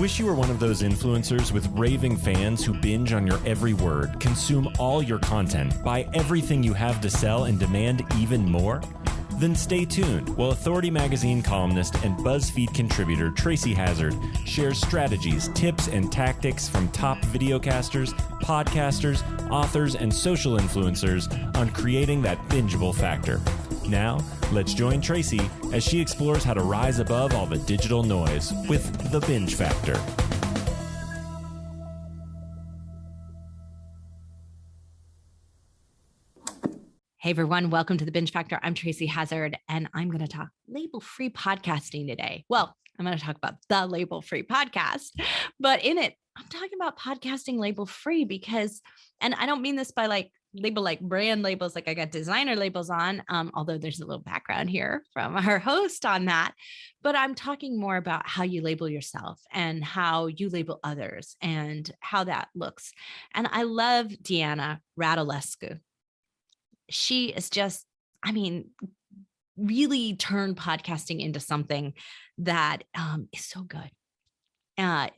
Wish you were one of those influencers with raving fans who binge on your every word, consume all your content, buy everything you have to sell, and demand even more? Then stay tuned while Authority Magazine columnist and BuzzFeed contributor Tracy Hazzard shares strategies, tips, and tactics from top videocasters, podcasters, authors, and social influencers on creating that bingeable factor. Now, let's join Tracy as she explores how to rise above all the digital noise with the binge factor. Hey everyone, welcome to the Binge Factor. I'm Tracy Hazzard, and I'm going to talk label-free podcasting today. Well, I'm going to talk about the label-free podcast, but in it, I'm talking about podcasting label-free because, and I don't mean this by label like brand labels, like I got designer labels on, although there's a little background here from our host on that, but I'm talking more about how you label yourself and how you label others and how that looks. And I love Deanna Radulescu. She is just, really turned podcasting into something that is so good.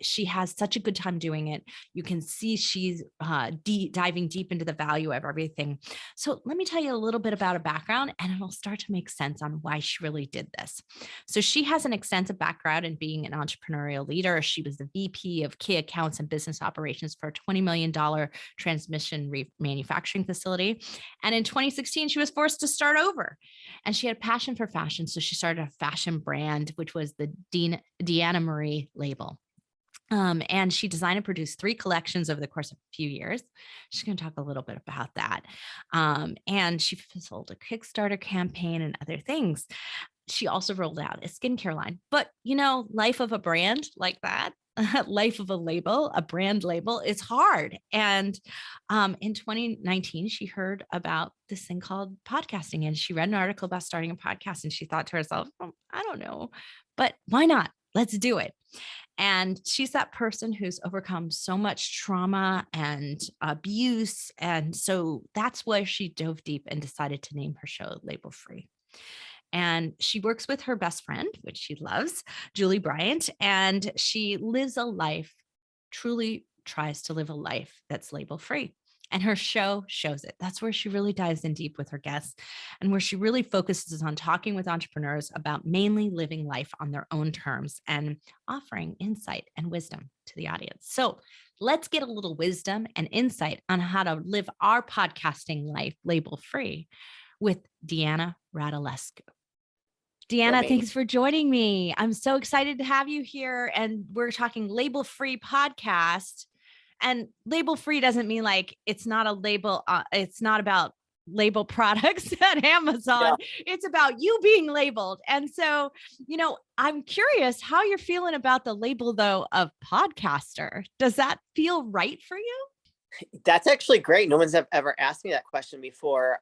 She has such a good time doing it. You can see she's diving deep into the value of everything. So let me tell you a little bit about her background, and it'll start to make sense on why she really did this. So she has an extensive background in being an entrepreneurial leader. She was the VP of Key Accounts and Business Operations for a $20 million transmission manufacturing facility. And in 2016, she was forced to start over. And she had a passion for fashion. So she started a fashion brand, which was the Deanna Marie label. And she designed and produced 3 collections over the course of a few years. She's going to talk a little bit about that. And she sold a Kickstarter campaign and other things. She also rolled out a skincare line. But, life of a brand like that, life of a label, a brand label, is hard. And in 2019, she heard about this thing called podcasting, and she read an article about starting a podcast, and she thought to herself, I don't know, but why not? Let's do it. And she's that person who's overcome so much trauma and abuse. And so that's why she dove deep and decided to name her show Label Free. And she works with her best friend, which she loves, Julie Bryant, and she lives a life, truly tries to live a life that's label free. And her show shows it. That's where she really dives in deep with her guests and where she really focuses on talking with entrepreneurs about mainly living life on their own terms and offering insight and wisdom to the audience. So let's get a little wisdom and insight on how to live our podcasting life label free with Deanna Radulescu. Deanna, thanks for joining me. I'm so excited to have you here. And we're talking label free podcast. And label free doesn't mean like it's not a label. It's not about label products at Amazon. Yeah. It's about you being labeled. And so, I'm curious how you're feeling about the label, though, of podcaster. Does that feel right for you? That's actually great. No one's ever asked me that question before.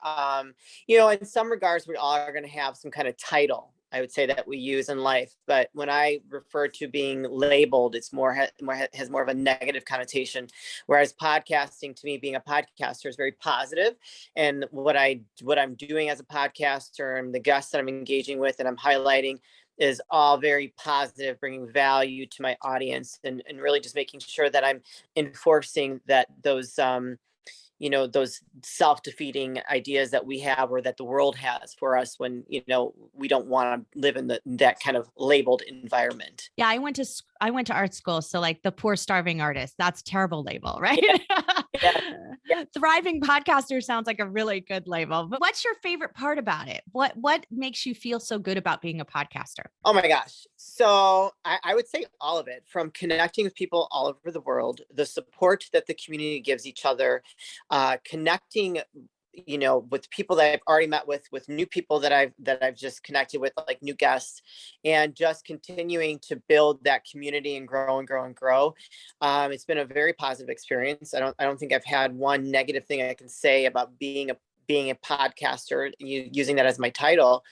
In some regards, we all are going to have some kind of title, I would say, that we use in life. But when I refer to being labeled, it's has more of a negative connotation. Whereas podcasting, to me, being a podcaster is very positive. And what I'm doing as a podcaster and the guests that I'm engaging with and I'm highlighting is all very positive, bringing value to my audience and really just making sure that I'm enforcing that those self-defeating ideas that we have or that the world has for us when, we don't want to live in that kind of labeled environment. Yeah. I went to art school. So like the poor starving artist, that's a terrible label, right? Yeah. Thriving podcaster sounds like a really good label, but what's your favorite part about it? What makes you feel so good about being a podcaster? Oh my gosh. So I would say all of it, from connecting with people all over the world, the support that the community gives each other, connecting, with people that I've already met with new people that I've just connected with, like new guests, and just continuing to build that community and grow and grow and grow. It's been a very positive experience. I don't think I've had one negative thing I can say about being a podcaster, using that as my title.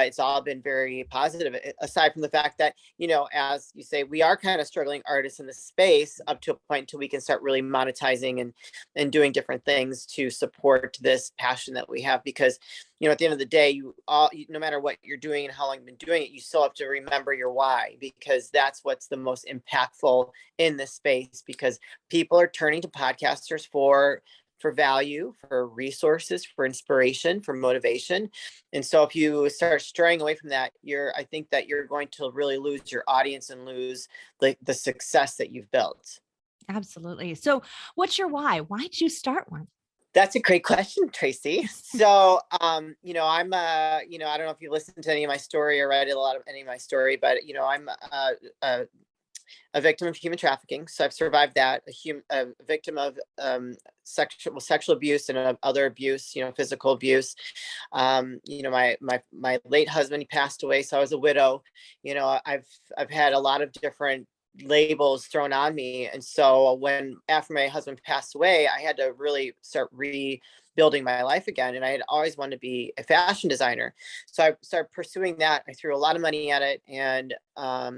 It's all been very positive, aside from the fact that, as you say, we are kind of struggling artists in the space up to a point until we can start really monetizing and doing different things to support this passion that we have. Because, at the end of the day, no matter what you're doing and how long you've been doing it, you still have to remember your why, because that's what's the most impactful in this space, because people are turning to podcasters for value, for resources, for inspiration, for motivation. And so if you start straying away from that, I think that you're going to really lose your audience and lose the success that you've built. Absolutely. So what's your why? Why'd you start one? That's a great question, Tracy. So, I'm, I don't know if you listened to any of my story or read a lot of any of my story, but, I'm a victim of human trafficking. So I've survived that, a victim of sexual abuse and other abuse, physical abuse. My late husband, he passed away, so I was a widow. I've had a lot of different labels thrown on me. And so after my husband passed away, I had to really start rebuilding my life again. And I had always wanted to be a fashion designer. So I started pursuing that. I threw a lot of money at it. And I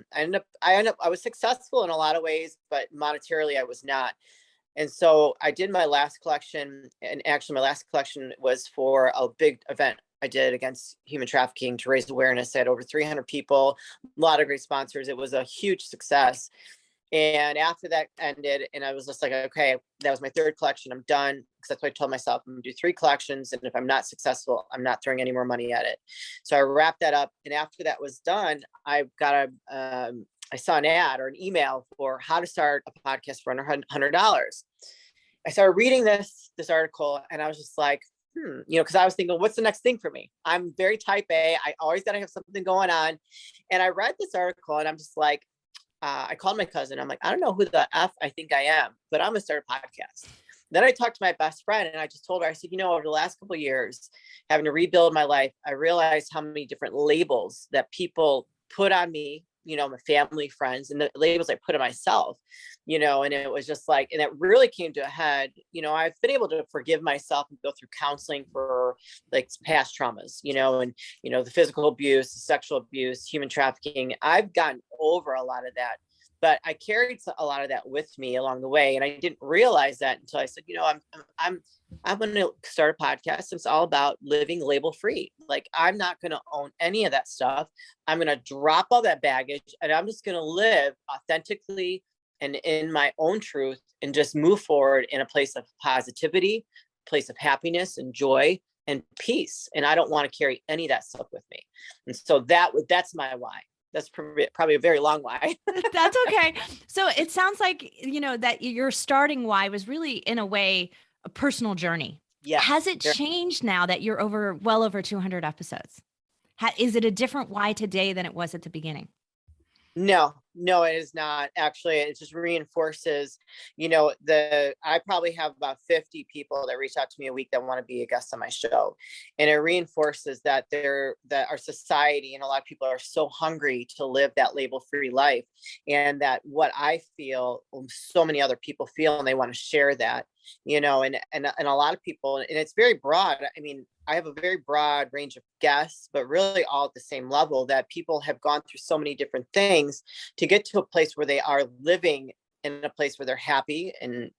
was successful in a lot of ways, but monetarily I was not. And so I did my last collection, and actually my last collection was for a big event I did against human trafficking to raise awareness. I had over 300 people, a lot of great sponsors. It was a huge success. And after that ended, and I was just like, okay, that was my third collection. I'm done. Because that's what I told myself. I'm going to do 3 collections. And if I'm not successful, I'm not throwing any more money at it. So I wrapped that up. And after that was done, I saw an ad or an email for how to start a podcast for under $100. I started reading this article, and I was just like, because I was thinking, what's the next thing for me? I'm very type A. I always got to have something going on. And I read this article, and I'm just like, I called my cousin. I'm like, I don't know who the F I think I am, but I'm going to start a podcast. Then I talked to my best friend, and I just told her, I said, over the last couple of years, having to rebuild my life, I realized how many different labels that people put on me, my family, friends, and the labels I put on myself, and it was just like, and it really came to a head. I've been able to forgive myself and go through counseling for like past traumas, and, the physical abuse, the sexual abuse, human trafficking. I've gotten over a lot of that, but I carried a lot of that with me along the way. And I didn't realize that until I said, I'm going to start a podcast. It's all about living label free. Like, I'm not going to own any of that stuff. I'm going to drop all that baggage, and I'm just going to live authentically and in my own truth, and just move forward in a place of positivity, place of happiness and joy and peace. And I don't want to carry any of that stuff with me. And so that's my why. That's probably a very long why. That's okay. So it sounds like, that your starting why was really, in a way, a personal journey. Yeah. Has it changed now that you're well over 200 episodes? Is it a different why today than it was at the beginning? No, it is not. Actually, it just reinforces, I probably have about 50 people that reach out to me a week that want to be a guest on my show. And it reinforces that our society and a lot of people are so hungry to live that label-free life. And that what I feel, so many other people feel, and they want to share that, and a lot of people, and it's very broad. I mean, I have a very broad range of guests, but really all at the same level, that people have gone through so many different things to get to a place where they are living in a place where they're happy and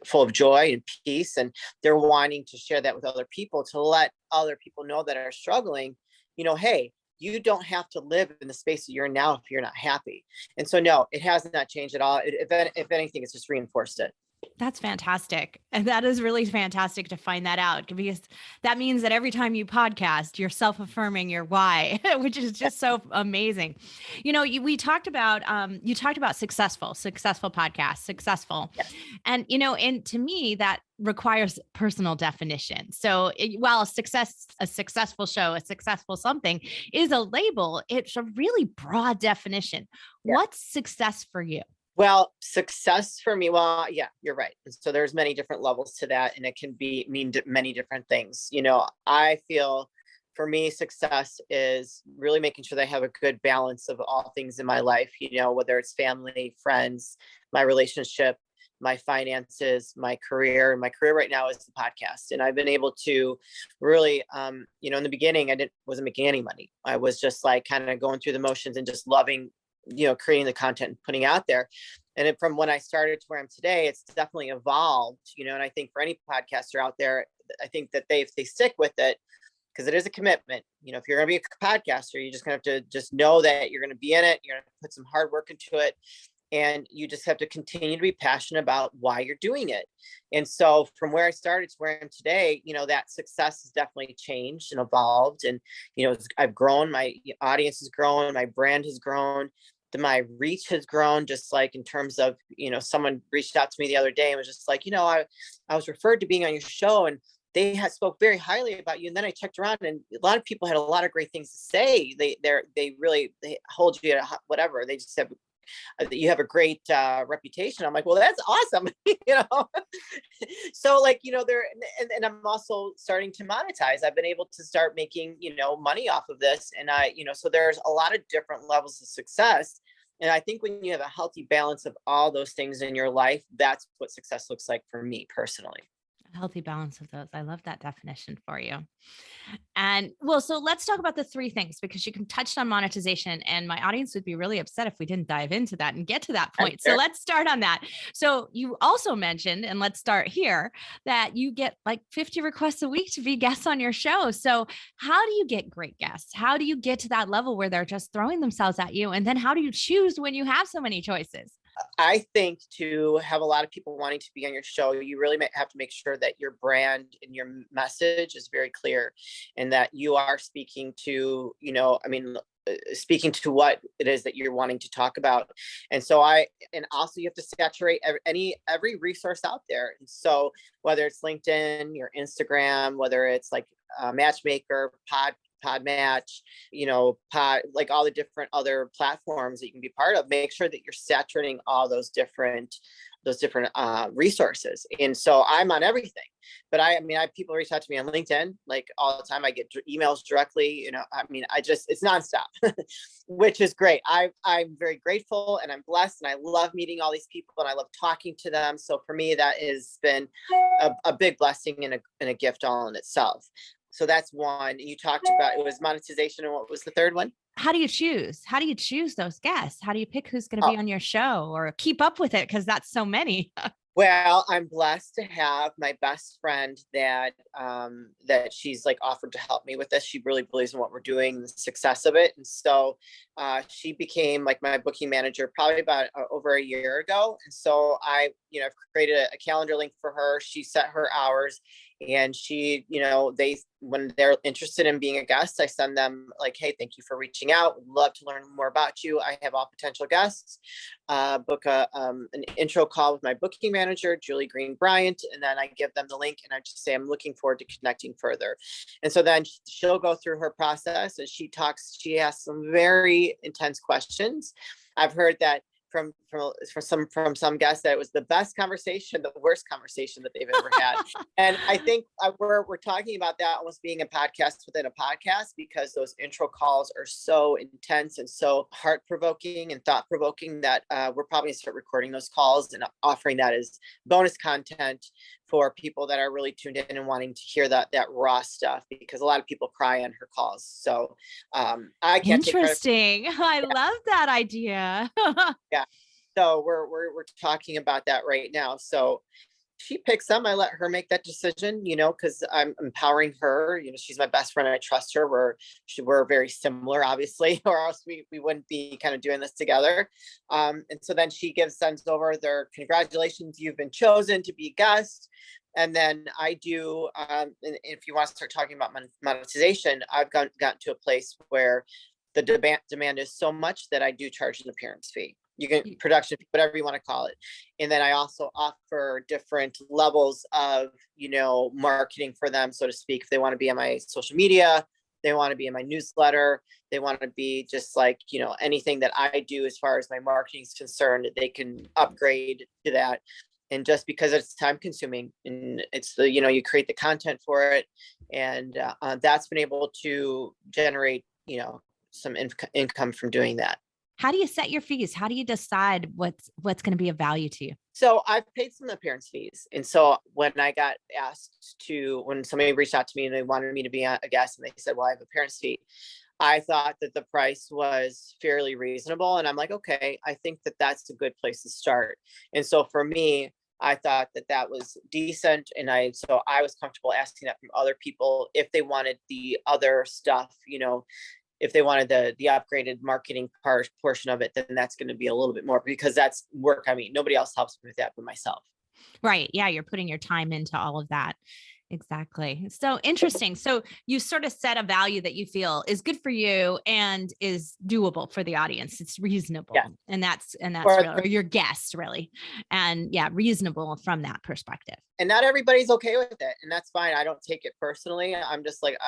full of joy and peace. And they're wanting to share that with other people, to let other people know that are struggling, hey, you don't have to live in the space that you're in now if you're not happy. And so, no, it has not changed at all. If anything, it's just reinforced it. That's fantastic. And that is really fantastic to find that out, because that means that every time you podcast, you're self-affirming your why, which is just so amazing. We talked about, you talked about successful podcasts, successful. Yes. And, and to me, that requires personal definition. So while a successful show, a successful something is a label, it's a really broad definition. Yeah. What's success for you? Well, success for me, well, yeah, you're right. So there's many different levels to that, and it can mean many different things. I feel for me, success is really making sure that I have a good balance of all things in my life, whether it's family, friends, my relationship, my finances, my career. And my career right now is the podcast. And I've been able to really, in the beginning, wasn't making any money. I was just like kind of going through the motions and just loving, creating the content and putting out there. And from when I started to where I'm today, it's definitely evolved, and I think for any podcaster out there, I think that if they stick with it, because it is a commitment, if you're going to be a podcaster, you're just going to have to just know that you're going to be in it. You're going to put some hard work into it. And you just have to continue to be passionate about why you're doing it. And so from where I started to where I am today, that success has definitely changed and evolved. And, I've grown, my audience has grown, my brand has grown, my reach has grown, just like in terms of, someone reached out to me the other day and was just like, I was referred to being on your show and they had spoke very highly about you. And then I checked around and a lot of people had a lot of great things to say. They hold you at whatever. They just said, you have a great reputation. I'm like, well, that's awesome. So like, and I'm also starting to monetize. I've been able to start making, money off of this. And so there's a lot of different levels of success. And I think when you have a healthy balance of all those things in your life, that's what success looks like for me personally. A healthy balance of those. I love that definition for you. And well, so let's talk about the three things, because you can touch on monetization and my audience would be really upset if we didn't dive into that and get to that point. Sure. So let's start on that. So you also mentioned, and let's start here, that you get like 50 requests a week to be guests on your show. So how do you get great guests? How do you get to that level where they're just throwing themselves at you? And then how do you choose when you have so many choices? I think to have a lot of people wanting to be on your show, you really have to make sure that your brand and your message is very clear and that you are speaking to, speaking to what it is that you're wanting to talk about. And so also you have to saturate every resource out there. And so whether it's LinkedIn, your Instagram, whether it's like Matchmaker, Podmatch, like all the different other platforms that you can be part of, make sure that you're saturating all those different resources. And so I'm on everything, but I have people reach out to me on LinkedIn, like all the time. I get emails directly, it's nonstop, which is great. I'm very grateful and I'm blessed and I love meeting all these people and I love talking to them. So for me, that has been a big blessing and a gift all in itself. So that's one. You talked about, it was monetization. And what was the third one? How do you choose? How do you choose those guests? How do you pick who's going to be on your show or keep up with it? Because that's so many. Well, I'm blessed to have my best friend that she's like offered to help me with this. She really believes in what we're doing, the success of it. And so she became like my booking manager probably about over a year ago. And so I've created a calendar link for her. She set her hours and she, when they're interested in being a guest, I send them like, hey, thank you for reaching out. Would love to learn more about you. I have all potential guests. Book an intro call with my booking manager, Julie Green Bryant, and then I give them the link and I just say, I'm looking forward to connecting further. And so then she'll go through her process and she asks some very intense questions. I've heard that from some guests that it was the best conversation, the worst conversation that they've ever had. And I think we're talking about that almost being a podcast within a podcast, because those intro calls are so intense and so heart-provoking and thought-provoking that we're probably gonna start recording those calls and offering that as bonus content for people that are really tuned in and wanting to hear that raw stuff, because a lot of people cry on her calls. So I can't. Interesting. I love that idea. Yeah. So we're talking about that right now. So she picks them. I let her make that decision, because I'm empowering her. She's my best friend. I trust her. We're very similar, obviously, or else we wouldn't be kind of doing this together. And so then she sends over their congratulations, you've been chosen to be a guest. And then I do, and if you want to start talking about monetization, I've gotten to a place where the demand is so much that I do charge an appearance fee. You can production, whatever you want to call it. And then I also offer different levels of, marketing for them, so to speak. If they want to be on my social media, they want to be in my newsletter, they want to be just like, anything that I do as far as my marketing is concerned, they can upgrade to that. And just because it's time consuming and it's you create the content for it. And that's been able to generate, some income from doing that. How do you set your fees? How do you decide what's going to be of value to you? So I've paid some appearance fees. And so when I got asked when somebody reached out to me and they wanted me to be a guest and they said, well, I have appearance fee, I thought that the price was fairly reasonable. And I'm like, okay, I think that that's a good place to start. And so for me, I thought that that was decent. And so I was comfortable asking that from other people if they wanted the other stuff, if they wanted the upgraded marketing portion of it, then that's going to be a little bit more, because that's work. I mean, nobody else helps me with that but myself. Right. Yeah. You're putting your time into all of that. Exactly. So interesting. So you sort of set a value that you feel is good for you and is doable for the audience. It's reasonable. Yeah. And that's Or real, or your guests really. And yeah, reasonable from that perspective. And not everybody's okay with it, and that's fine. I don't take it personally. I'm just like,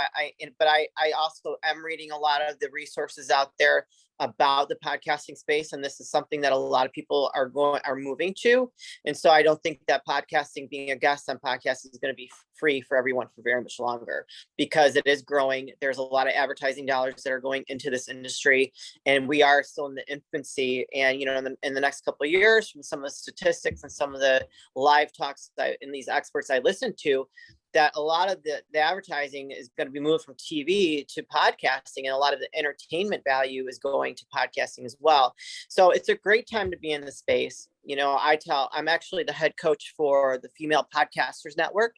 but I also am reading a lot of the resources out there about the podcasting space. And this is something that a lot of people are moving to. And so I don't think that podcasting, being a guest on podcasts, is going to be free for everyone for very much longer, because it is growing. There's a lot of advertising dollars that are going into this industry, and we are still in the infancy. And, in the next couple of years, from some of the statistics and some of the live talks and these experts I listen to, that a lot of the advertising is going to be moved from TV to podcasting, and a lot of the entertainment value is going to podcasting as well. So it's a great time to be in the space. I'm actually the head coach for the Female Podcasters Network.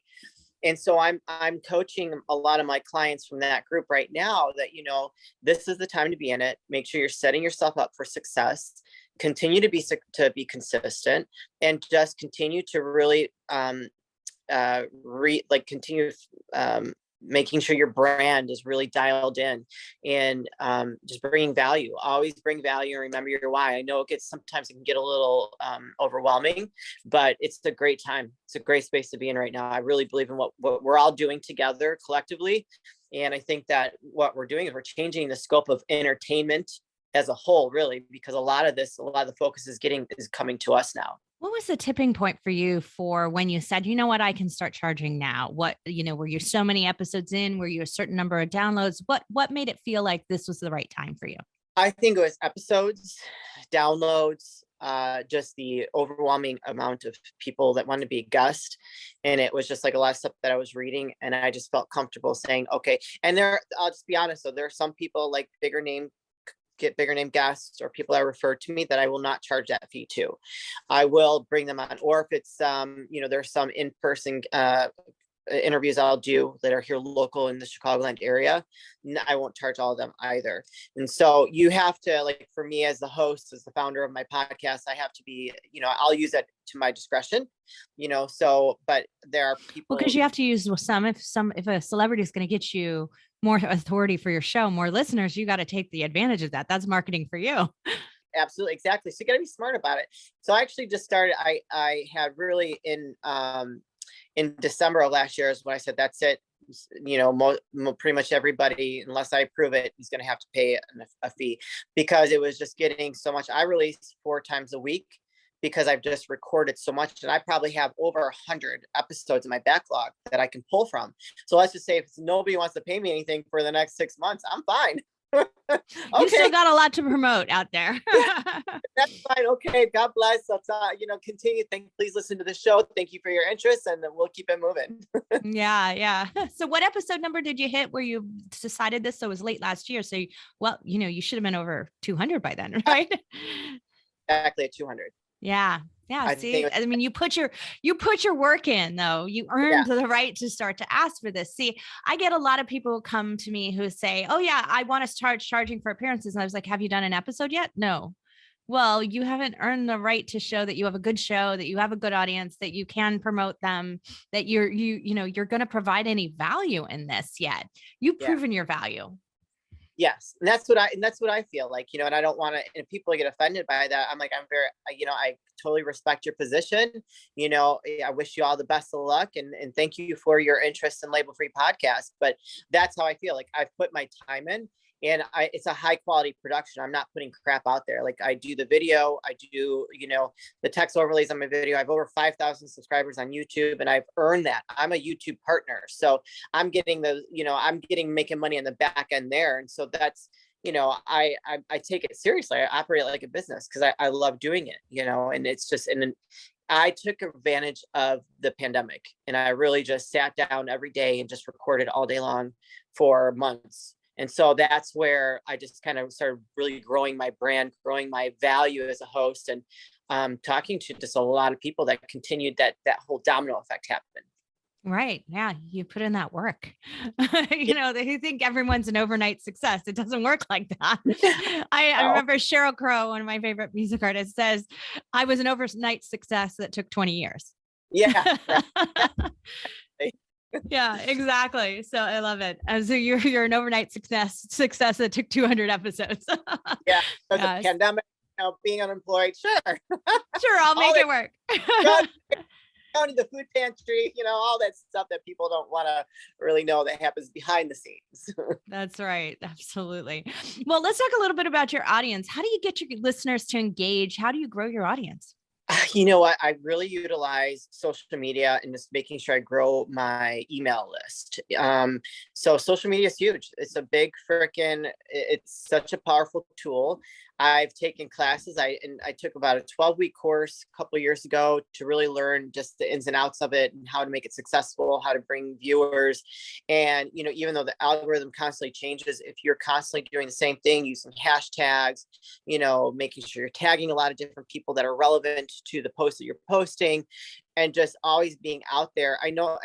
And so I'm coaching a lot of my clients from that group right now that, this is the time to be in it. Make sure you're setting yourself up for success, continue to be consistent, and just continue to really, continue making sure your brand is really dialed in, and just bringing value. Always bring value, and remember your why. I know sometimes it can get a little overwhelming, but it's a great time. It's a great space to be in right now. I really believe in what we're all doing together collectively. And I think that what we're doing is we're changing the scope of entertainment as a whole, really, because a lot of the focus is coming to us now. What was the tipping point for you for when you said, you know what, I can start charging now? What, were you so many episodes in? Were you a certain number of downloads? What made it feel like this was the right time for you? I think it was episodes, downloads, just the overwhelming amount of people that wanted to be a guest. And it was just like a lot of stuff that I was reading, and I just felt comfortable saying, okay. And I'll just be honest, though, there are some people like get bigger name guests or people that refer to me that I will not charge that fee to. I will bring them on. Or if it's, there's some in-person interviews I'll do that are here local in the Chicagoland area, I won't charge all of them either. And so you have to, like, for me as the host, as the founder of my podcast, I have to be, I'll use that to my discretion, but there are people. Because you have to use if a celebrity is going to get you more authority for your show, more listeners, you got to take the advantage of that. That's marketing for you. Absolutely. Exactly. So you got to be smart about it. So I actually just started, I had really in December of last year is when I said, that's it. Pretty much everybody, unless I approve it, is going to have to pay a fee, because it was just getting so much. I release 4 times a week because I've just recorded so much, and I probably have over 100 episodes in my backlog that I can pull from. So let's just say if nobody wants to pay me anything for the next 6 months, I'm fine. Okay. You still got a lot to promote out there. That's fine. Okay. God bless. Continue. Please listen to the show. Thank you for your interest, and then we'll keep it moving. Yeah. So what episode number did you hit where you decided this? So it was late last year. So, you should have been over 200 by then, right? Exactly at 200. Yeah. See, I mean, you put your work in, though. You earned the right to start to ask for this. See, I get a lot of people who come to me who say, oh yeah, I want to start charging for appearances. And I was like, have you done an episode yet? No. Well, you haven't earned the right to show that you have a good show, that you have a good audience, that you can promote them, that you're going to provide any value in this yet. You've proven your value. Yes. And that's what I feel like, and I don't want to, and people get offended by that. I'm like, I totally respect your position. I wish you all the best of luck, and thank you for your interest in Label Free Podcast. But that's how I feel. Like, I've put my time in, and it's a high quality production. I'm not putting crap out there. Like, I do the video, I do, the text overlays on my video. I have over 5,000 subscribers on YouTube, and I've earned that. I'm a YouTube partner. So I'm getting making money on the back end there. And so that's, I take it seriously. I operate like a business because I love doing it, and it's just, and I took advantage of the pandemic, and I really just sat down every day and just recorded all day long for months. And so that's where I just kind of started really growing my brand, growing my value as a host, and talking to just a lot of people that continued that whole domino effect happened. Right. Yeah. You put in that work. They think everyone's an overnight success. It doesn't work like that. I remember Sheryl Crow, one of my favorite music artists, says, I was an overnight success that took 20 years. Yeah. Right. Yeah, exactly. So I love it. So you're an overnight success that took 200 episodes. Yeah. Because of the pandemic, being unemployed. Sure. Sure. I'll make it work. Going to the food pantry, all that stuff that people don't want to really know that happens behind the scenes. That's right. Absolutely. Well, let's talk a little bit about your audience. How do you get your listeners to engage? How do you grow your audience? You know what? I really utilize social media and just making sure I grow my email list. So social media is huge. It's a big it's such a powerful tool. I've taken classes. I took about a 12-week course a couple of years ago to really learn just the ins and outs of it and how to make it successful, how to bring viewers. And, even though the algorithm constantly changes, if you're constantly doing the same thing, using hashtags, making sure you're tagging a lot of different people that are relevant to the post that you're posting, and just always being out there. I know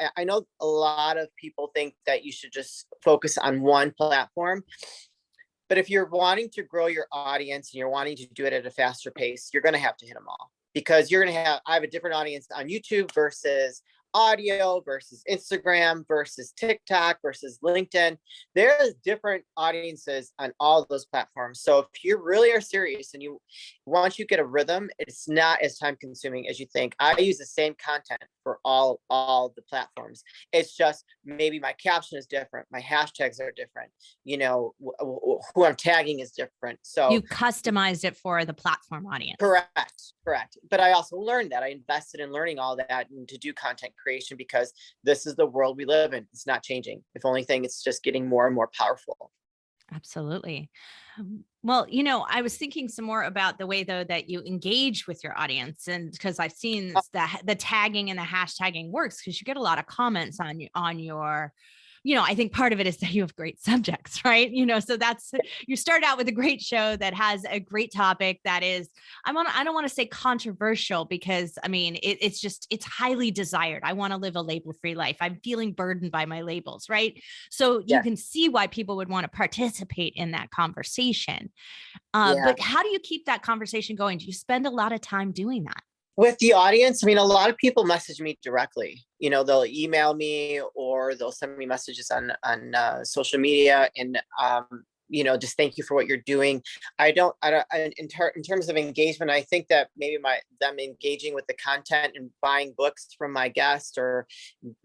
a lot of people think that you should just focus on one platform. But if you're wanting to grow your audience and you're wanting to do it at a faster pace, you're going to have to hit them all, because I have a different audience on YouTube versus audio versus Instagram versus TikTok versus LinkedIn. There's different audiences on all of those platforms. So if you really are serious and once you get a rhythm, it's not as time consuming as you think. I use the same content for all the platforms. It's just maybe my caption is different. My hashtags are different. Who I'm tagging is different. So you customized it for the platform audience. Correct. But I also learned that I invested in learning all that and to do content creation, because this is the world we live in. It's not changing. If anything, it's just getting more and more powerful. Absolutely. Well, I was thinking some more about the way, though, that you engage with your audience, and because I've seen the tagging and the hashtagging works, because you get a lot of comments on your I think part of it is that you have great subjects, right? So you start out with a great show that has a great topic that is, I don't want to say controversial, because it's highly desired. I want to live a label-free life. I'm feeling burdened by my labels, right? So you can see why people would want to participate in that conversation. But how do you keep that conversation going? Do you spend a lot of time doing that? With the audience, a lot of people message me directly. They'll email me or they'll send me messages on social media, and just thank you for what you're doing. I don't in terms of engagement, I think that maybe them engaging with the content and buying books from my guests or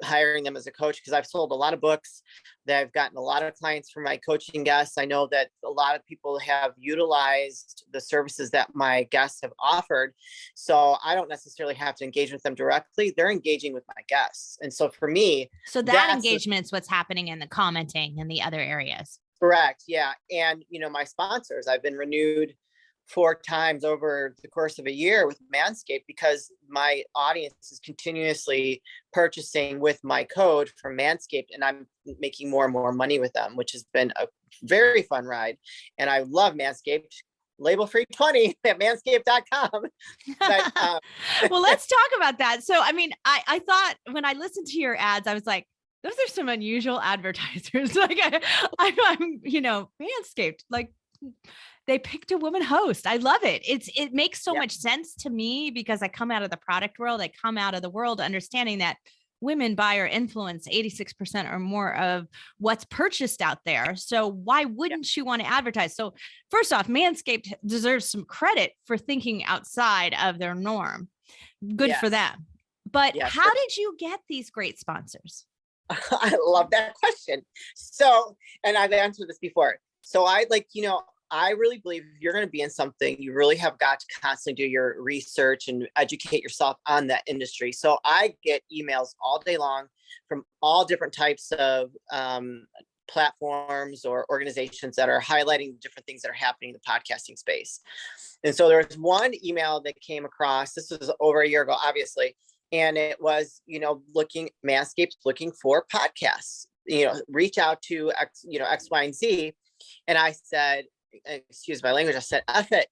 hiring them as a coach, because I've sold a lot of books, that I've gotten a lot of clients from my coaching guests. I know that a lot of people have utilized the services that my guests have offered. So I don't necessarily have to engage with them directly. They're engaging with my guests. And so for me, so that engagement's what's happening in the commenting and the other areas. Correct. Yeah. And, my sponsors, I've been renewed 4 times over the course of a year with Manscaped, because my audience is continuously purchasing with my code from Manscaped, and I'm making more and more money with them, which has been a very fun ride. And I love Manscaped. Label free 20 at manscaped.com. But, well, let's talk about that. So, I thought when I listened to your ads, I was like, those are some unusual advertisers. Like I'm, Manscaped, like they picked a woman host. I love it. It makes so much sense to me, because I come out of the product world. I come out of the world understanding that women buy or influence 86% or more of what's purchased out there. So why wouldn't you want to advertise? So first off, Manscaped deserves some credit for thinking outside of their norm. Good for them. But how did you get these great sponsors? I love that question. So, and I've answered this before. So I really believe if you're going to be in something, you really have got to constantly do your research and educate yourself on that industry. So I get emails all day long from all different types of platforms or organizations that are highlighting different things that are happening in the podcasting space. And so there was one email that came across, this was over a year ago, obviously, and it was, Manscaped looking for podcasts, reach out to X, X, Y, and Z. And I said, excuse my language, I said, F it.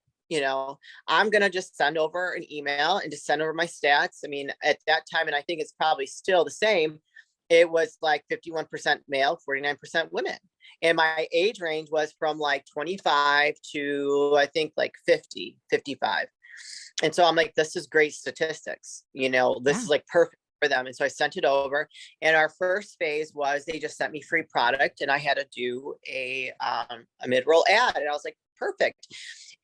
I'm going to just send over an email and just send over my stats. I mean, at that time, and I think it's probably still the same, it was like 51% male, 49% women. And my age range was from like 25 to I think like 50, 55. And so I'm like, this is great statistics. This is like perfect for them. And so I sent it over, and our first phase was they just sent me free product, and I had to do a mid-roll ad. And I was like, perfect.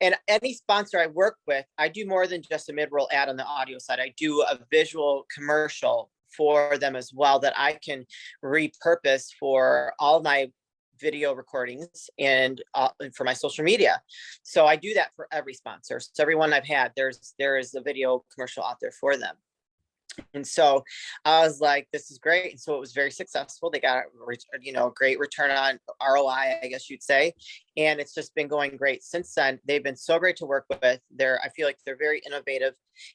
And any sponsor I work with, I do more than just a mid-roll ad on the audio side. I do a visual commercial for them as well that I can repurpose for all my video recordings and for my social media. So I do that for every sponsor. So everyone I've had, there is a video commercial out there for them. And so I was like, this is great. And so it was very successful. They got a great return on ROI, I guess you'd say. And it's just been going great since then. They've been so great to work with. I feel like they're very innovative,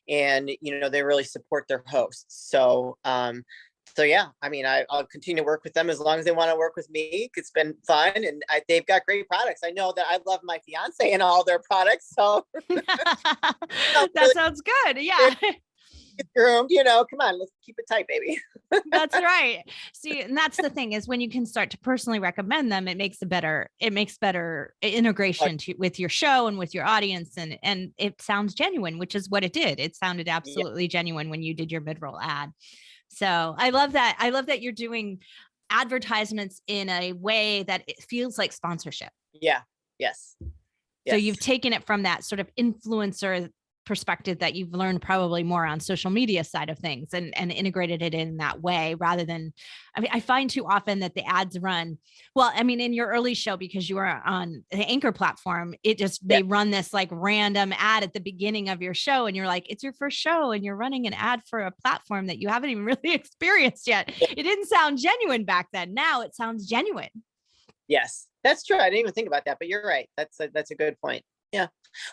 and, they really support their hosts. So, yeah, I mean, I'll continue to work with them as long as they want to work with me. It's been fun, and they've got great products. I know that I love my fiance and all their products. So that sounds good. Yeah. Groomed, come on, let's keep it tight, baby. That's right. See, and that's the thing is when you can start to personally recommend them, it makes better integration with your show and with your audience. And it sounds genuine, which is what it did. It sounded absolutely genuine when you did your mid-roll ad. So I love that. I love that you're doing advertisements in a way that it feels like sponsorship. Yeah. Yes. So you've taken it from that sort of influencer perspective that you've learned probably more on social media side of things and integrated it in that way rather than, I find too often that the ads run, well, I mean, in your early show, because you were on the Anchor platform, they run this like random ad at the beginning of your show. And you're like, it's your first show and you're running an ad for a platform that you haven't even really experienced yet. It didn't sound genuine back then. Now it sounds genuine. Yes, that's true. I didn't even think about that, but you're right. That's a good point. Yeah.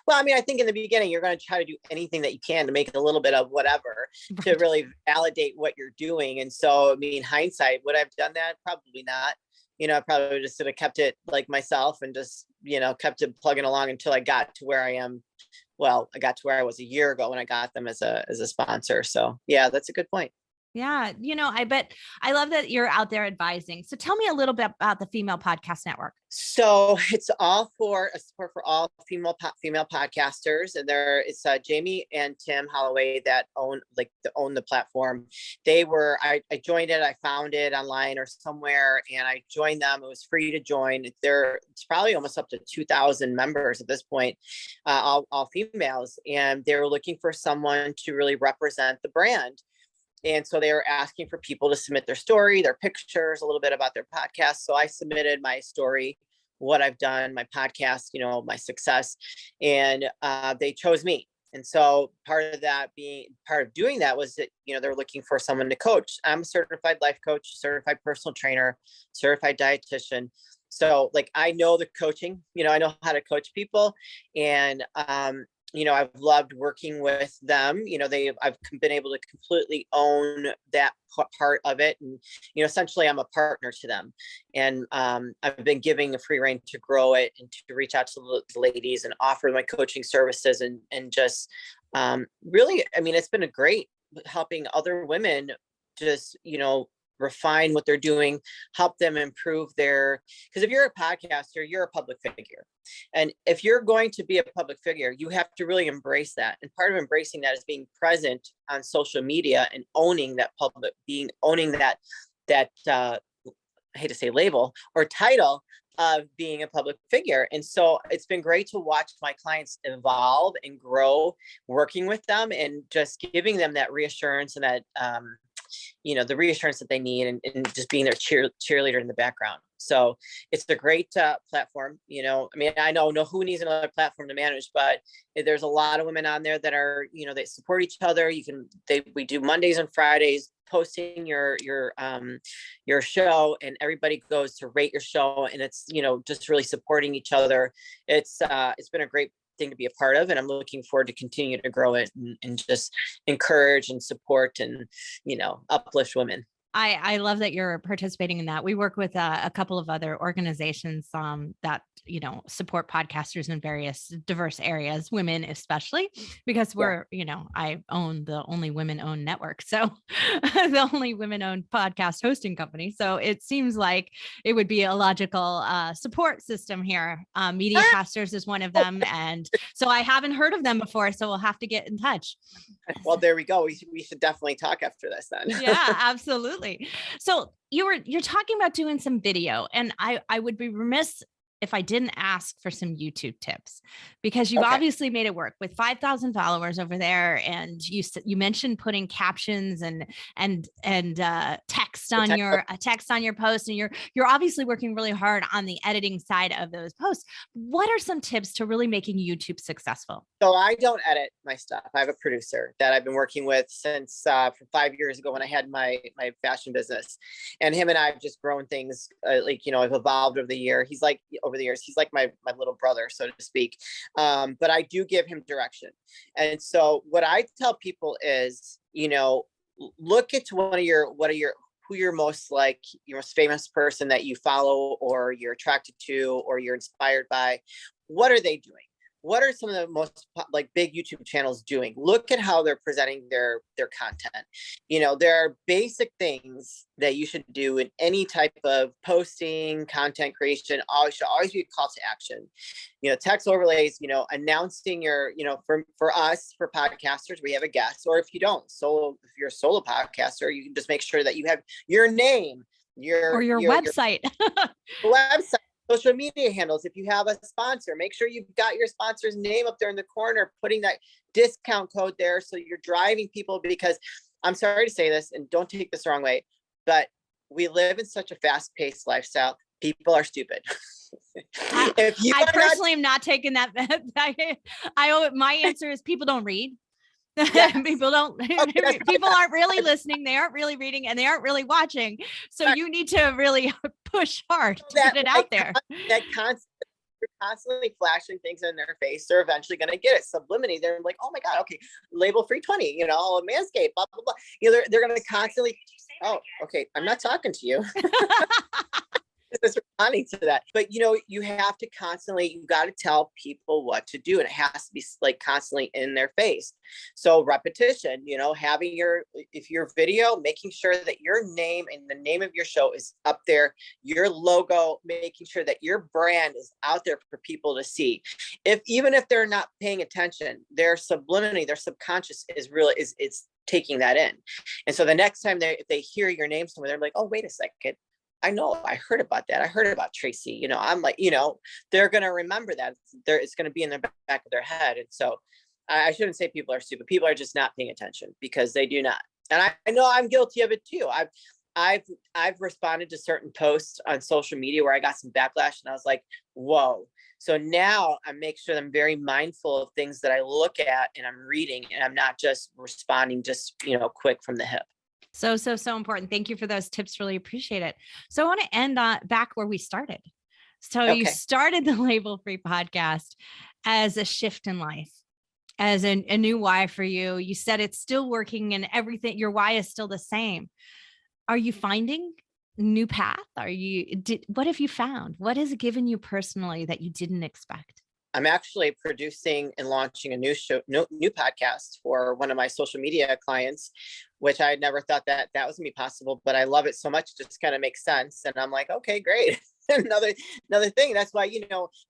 Well, I mean, I think in the beginning, you're going to try to do anything that you can to make it a little bit of whatever to really validate what you're doing. And so, I mean, hindsight, would I have done that? Probably not. I probably just sort of kept it like myself and just, kept it plugging along until I got to where I am. Well, I got to where I was a year ago when I got them as a sponsor. So yeah, that's a good point. Yeah. I love that you're out there advising. So tell me a little bit about the Female Podcast Network. So it's all for a support for all female podcasters. And it's Jamie and Tim Holloway that own the platform. I joined it. I found it online or somewhere and I joined them. It was free to join. It's probably almost up to 2,000 members at this point, all females. And they were looking for someone to really represent the brand. And so they were asking for people to submit their story, their pictures, a little bit about their podcast. So I submitted my story, what I've done, my podcast, my success, and they chose me. And so part of doing that was that, they're looking for someone to coach. I'm a certified life coach, certified personal trainer, certified dietitian. So I know the coaching, I know how to coach people, and I've loved working with them. I've been able to completely own that part of it. And, essentially I'm a partner to them. And I've been giving a free rein to grow it and to reach out to the ladies and offer my coaching services and just really, I mean, it's been a great helping other women just, refine what they're doing, help them improve because if you're a podcaster, you're a public figure. And if you're going to be a public figure, you have to really embrace that. And part of embracing that is being present on social media and owning that I hate to say label or title of being a public figure. And so it's been great to watch my clients evolve and grow, working with them and just giving them that reassurance and that, the reassurance that they need, and just being their cheerleader in the background. So it's a great platform. I mean, I know who needs another platform to manage, but there's a lot of women on there that are, they support each other. We do Mondays and Fridays posting your show, and everybody goes to rate your show, and it's, just really supporting each other. It's been a great thing to be a part of, and I'm looking forward to continue to grow it and just encourage and support and, uplift women. I love that you're participating in that. We work with a couple of other organizations that, support podcasters in various diverse areas, women especially, because we're, I own the only women-owned network. So the only women-owned podcast hosting company. So it seems like it would be a logical support system here. Mediacasters is one of them. And so I haven't heard of them before, so we'll have to get in touch. Well, there we go. We should definitely talk after this then. Yeah, absolutely. So you're talking about doing some video, and I would be remiss if I didn't ask for some YouTube tips, because you've obviously made it work with 5,000 followers over there. And you mentioned putting captions and text on your post, and you're obviously working really hard on the editing side of those posts. What are some tips to really making YouTube successful? So I don't edit my stuff. I have a producer that I've been working with since from 5 years ago when I had my fashion business, and him and I have just grown things I've evolved over the years. He's like my little brother, so to speak. But I do give him direction. And so what I tell people is, look at who you're most like, your most famous person that you follow or you're attracted to or you're inspired by. What are they doing? What are some of the most big YouTube channels doing? Look at how they're presenting their content. There are basic things that you should do in any type of posting, content creation. Should always be a call to action. Text overlays, announcing your, for us, for podcasters, we have a guest, or if you don't, if you're a solo podcaster, you can just make sure that you have your name, your website, your website. Social media handles. If you have a sponsor, make sure you've got your sponsor's name up there in the corner, putting that discount code there so you're driving people, because I'm sorry to say this, and don't take this the wrong way, but we live in such a fast-paced lifestyle. People are stupid. I personally am not taking that. My answer is people don't read. Yes. People aren't really listening. They aren't really reading, and they aren't really watching. So you need to really push hard to get it out there. You're constantly flashing things in their face. They're eventually going to get it subliminally. They're like, oh my God, okay, label 320, Manscaped, blah, blah, blah. They're going to constantly, okay, I'm not talking to you. Just responding to that. But you have to you got to tell people what to do, and it has to be constantly in their face. So repetition, having if your video, making sure that your name and the name of your show is up there, your logo, making sure that your brand is out there for people to see. Even if they're not paying attention, their subliminally, their subconscious it's taking that in. And so the next time if they hear your name somewhere, they're like, oh, wait a second. I know, I heard about that. I heard about Tracy, I'm like, they're going to remember that. It's going to be in the back of their head. And so I shouldn't say people are stupid. People are just not paying attention, because they do not. And I know I'm guilty of it too. I've responded to certain posts on social media where I got some backlash, and I was like, whoa. So now I make sure I'm very mindful of things that I look at and I'm reading, and I'm not just responding quick from the hip. So important. Thank you for those tips. Really appreciate it. So I want to end back where we started. So you started the Label Free podcast as a shift in life, as a new why for you. You said it's still working, and everything, your why is still the same. Are you finding a new path? What have you found? What has it given you personally that you didn't expect? I'm actually producing and launching a new podcast for one of my social media clients, which I never thought that was gonna be possible, but I love it so much. It just kind of makes sense. And I'm like, okay, great. another thing. That's why,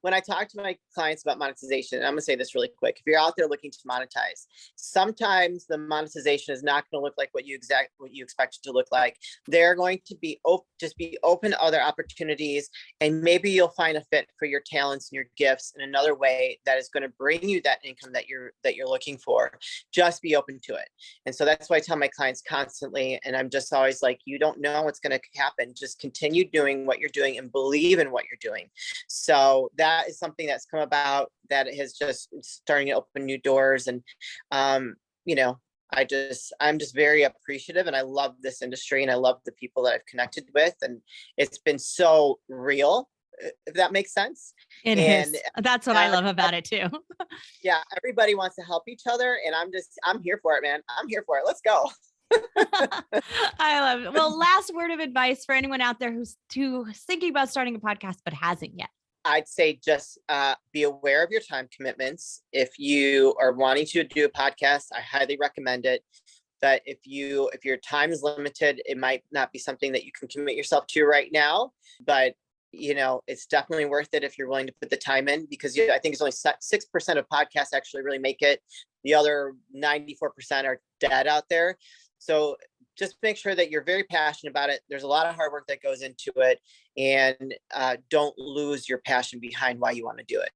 when I talk to my clients about monetization, and I'm gonna say this really quick. If you're out there looking to monetize, sometimes the monetization is not going to look like what you expect it to look like. They're going to be just be open to other opportunities, and maybe you'll find a fit for your talents and your gifts in another way that is going to bring you that income that you're looking for. Just be open to it. And so that's why I tell my clients constantly, and I'm just always like, you don't know what's going to happen. Just continue doing what you're doing and believe in what you're doing. So that is something that's come about that has just starting to open new doors. And, I'm just very appreciative, and I love this industry, and I love the people that I've connected with, and it's been so real, if that makes sense. It is. That's what I love about it too. Yeah. Everybody wants to help each other, and I'm here for it, man. I'm here for it. Let's go. I love it. Well, last word of advice for anyone out there who's thinking about starting a podcast but hasn't yet. I'd say just be aware of your time commitments. If you are wanting to do a podcast, I highly recommend it. But if your time is limited, it might not be something that you can commit yourself to right now. But it's definitely worth it if you're willing to put the time in, because I think it's only 6% of podcasts actually really make it. The other 94% are dead out there. So just make sure that you're very passionate about it. There's a lot of hard work that goes into it, and don't lose your passion behind why you want to do it.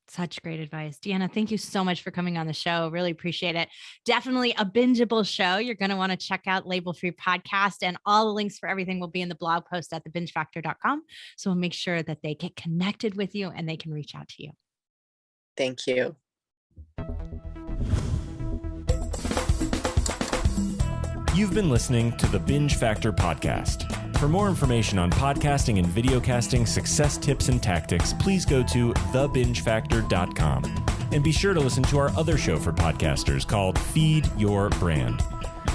Such great advice. Deanna, thank you so much for coming on the show. Really appreciate it. Definitely a bingeable show. You're going to want to check out Label Free Podcast, and all the links for everything will be in the blog post at thebingefactor.com. So we'll make sure that they get connected with you and they can reach out to you. Thank you. You've been listening to the Binge Factor podcast. For more information on podcasting and videocasting success tips and tactics, please go to thebingefactor.com. And be sure to listen to our other show for podcasters called Feed Your Brand.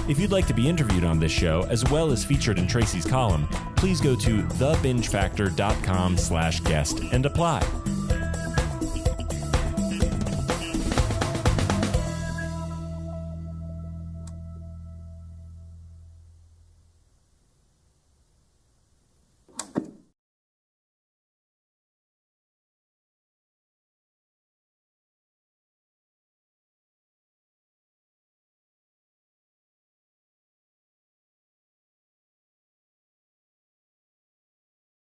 If you'd like to be interviewed on this show, as well as featured in Tracy's column, please go to thebingefactor.com/guest and apply.